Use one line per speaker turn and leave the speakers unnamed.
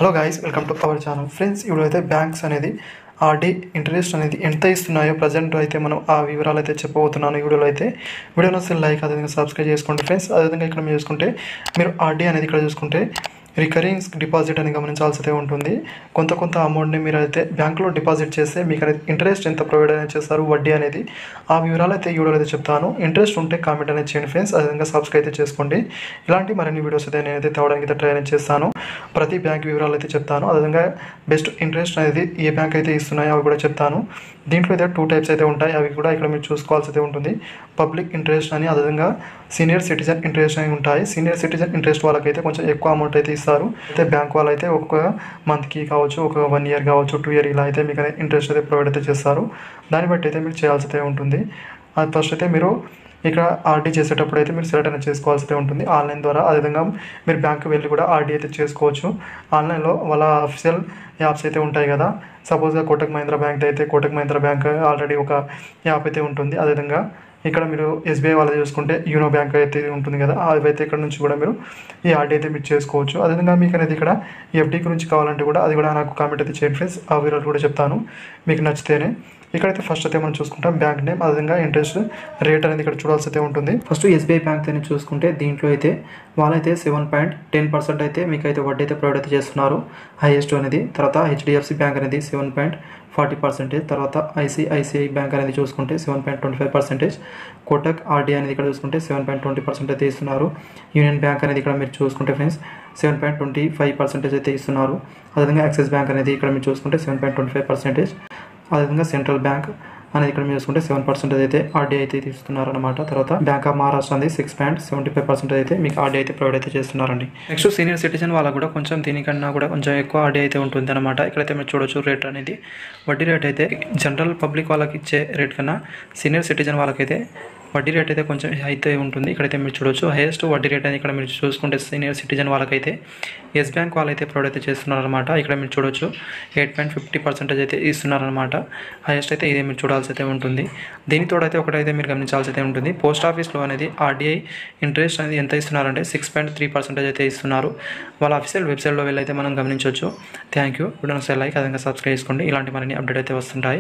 Hello guys, welcome to our channel. Friends, ఇప్పుడైతే banks అనేది RD interest అనేది ఎంత ఇస్తున్నాయో ప్రజెంట్ అయితే మనం ఆ వివరాలు అయితే చెప్పబోతున్నాను. ఈ వీడియోలో అసలు లైక్ అదేవిధంగా సబ్స్క్రైబ్ చేసుకోండి ఫ్రెండ్స్. అదేవిధంగా ఇక్కడ మీరు చూసుకుంటే మీరు ఆర్డీ అనేది ఇక్కడ చూసుకుంటే రికరింగ్ డిపాజిట్ అని గమనించాల్సి ఉంటుంది. కొంత అమౌంట్ని మీరు అయితే బ్యాంకులో డిపాజిట్ చేస్తే మీకు అనేది ఇంట్రెస్ట్ ఎంత ప్రొవైడ్ అనేది చేస్తారు, వడ్డీ అనేది, ఆ వివరాలు అయితే ఈ వీడియోలో అయితే చెప్తాను. ఇంట్రెస్ట్ ఉంటే కామెంట్ అనేది చేయండి ఫ్రెండ్స్. అదేవిధంగా సబ్స్క్రైబ్ అయితే చేసుకోండి. ఇలాంటి మరిన్ని వీడియోస్ అయితే నేనైతే తేవడానికి అయితే ట్రై అనేది చేస్తాను. ప్రతి బ్యాంక్ వివరాలు అయితే చెప్తాను. అదేవిధంగా బెస్ట్ ఇంట్రెస్ట్ అనేది ఏ బ్యాంక్ అయితే ఇస్తున్నాయో అవి కూడా చెప్తాను. దీంట్లో అయితే 2 టైప్స్ అయితే ఉంటాయి. అవి కూడా ఇక్కడ మీరు చూసుకోవాల్సి అయితే ఉంటుంది. పబ్లిక్ ఇంట్రెస్ట్ అని, అదేవిధంగా సీనియర్ సిటిజన్ ఇంట్రెస్ట్ అని ఉంటాయి. సీనియర్ సిటిజన్ ఇంట్రెస్ట్ వాళ్ళకైతే కొంచెం ఎక్కువ అమౌంట్ అయితే ఇస్తారు. అయితే బ్యాంక్ వాళ్ళు అయితే ఒక మంత్కి కావచ్చు, ఒక 1 ఇయర్ కావచ్చు, 2 ఇయర్ ఇలా అయితే మీకు ఇంట్రెస్ట్ అయితే ప్రొవైడ్ అయితే చేస్తారు. దాన్ని బట్టి అయితే మీరు చేయాల్సి అయితే ఉంటుంది. అది ఫస్ట్ అయితే మీరు ఇక్కడ ఆర్డీ చేసేటప్పుడు అయితే మీరు సెలెక్ట్ అనేది చేసుకోవాల్సి ఉంటుంది ఆన్లైన్ ద్వారా. అదేవిధంగా మీరు బ్యాంకు వెళ్ళి కూడా ఆర్డీ అయితే చేసుకోవచ్చు. ఆన్లైన్లో వాళ్ళ అఫీషియల్ యాప్స్ అయితే ఉంటాయి కదా. సపోజ్గా కోటక్ మహీంద్రా బ్యాంక్ అయితే కోటక్ మహీంద్రా బ్యాంక్ ఆల్రెడీ ఒక యాప్ అయితే ఉంటుంది. అదేవిధంగా ఇక్కడ మీరు ఎస్బీఐ వాళ్ళది చూసుకుంటే యూనో బ్యాంక్ అయితే ఉంటుంది కదా, అవైతే ఇక్కడ నుంచి కూడా మీరు ఈ ఆర్డీ అయితే మీరు చేసుకోవచ్చు. అదేవిధంగా మీకు అనేది ఇక్కడ ఎఫ్డీ గురించి కావాలంటే కూడా అది కూడా నాకు కామెంట్ అయితే చేయండి ఫ్రెండ్స్. ఆ వివరాలు కూడా చెప్తాను మీకు నచ్చితేనే. ఇక్కడైతే ఫస్ట్ అయితే మనం చూసుకుంటాం బ్యాంక్ నేమ్, అదేవిధంగా ఇంట్రెస్ట్ రేట్ అనేది ఇక్కడ చూడాల్సి అయితే ఉంటుంది. ఫస్ట్ ఎస్బీఐ బ్యాంక్ అని చూసుకుంటే దీంట్లో అయితే వాళ్ళైతే 7.10% అయితే మీకు అయితే వడ్డీ అయితే ప్రొవైడ్ అయితే చేస్తున్నారు, హైయెస్ట్ అనేది. తర్వాత హెచ్డిఎఫ్సి బ్యాంక్ అనేది 7.40%. తర్వాత ఐసిఐసిఐ బ్యాంక్ అనేది చూసుకుంటే 7.25%. కోటక్ ఆర్డీ అనేది ఇక్కడ చూసుకుంటే 7.20% అయితే ఇస్తున్నారు. యూనియన్ బ్యాంక్ అనేది ఇక్కడ మీరు చూసుకుంటే ఫ్రెండ్స్ 7.25% అయితే ఇస్తున్నారు. అదేవిధంగా యాక్సిస్ బ్యాంక్ అనేది ఇక్కడ మీరు చూసుకుంటే 7.25%. అదేవిధంగా సెంట్రల్ బ్యాంక్ అనేది ఇక్కడ మీరు చూసుకుంటే 7% అయితే ఆర్డీ అయితే ఇస్తున్నారు అనమాట. తర్వాత బ్యాంక్ ఆఫ్ మహారాష్ట్ర అనేది 6.75% అయితే మీకు ఆర్డీ అయితే ప్రొవైడ్ అయితే చేస్తున్నారండి. నెక్స్ట్ సీనియర్ సిటిజన్ వాళ్ళకు కూడా కొంచెం దీనికన్నా కూడా కొంచెం ఎక్కువ ఆర్డీ అయితే ఉంటుంది అనమాట. ఇక్కడైతే మీరు చూడొచ్చు రేట్ అనేది. వడ్డీ రేట్ అయితే జనరల్ పబ్లిక్ వాళ్ళకి ఇచ్చే రేట్ కన్నా సీనియర్ సిటిజన్ వాళ్ళకైతే వడ్డీ రేట్ అయితే కొంచెం అయితే ఉంటుంది. ఇక్కడైతే మీరు చూడొచ్చు హైయెస్ట్ వడ్డీ రేట్ అనేది ఇక్కడ మీరు చూసుకుంటే సీనియర్ సిటిజన్ వాళ్ళకైతే ఎస్ బ్యాంక్ వాళ్ళైతే ప్రొవైడ్ అయితే చేస్తున్నారు అనమాట. ఇక్కడ మీరు చూడొచ్చు 8.50% అయితే ఇస్తున్నారనమాట. హైయెస్ట్ అయితే ఇదే మీరు చూడాల్సి అయితే ఉంటుంది. దీనితో అయితే ఒకటైతే మీరు గమనించాల్సి అయితే ఉంటుంది. పోస్ట్ ఆఫీస్లో అనేది ఆర్డీఐ ఇంట్రెస్ట్ అనేది ఎంత ఇస్తున్నారంటే 6.3% అయితే ఇస్తున్నారు. వాళ్ళ అఫీషియల్ వెబ్సైట్లో వెళ్ళైతే మనం గమనించవచ్చు. Thank you. వీడియోని లైక్ అదేవిధంగా సబ్స్క్రైబ్ చేసుకోండి. ఇలాంటి మరిన్ని అప్డేట్ అయితే వస్తుంటాయి.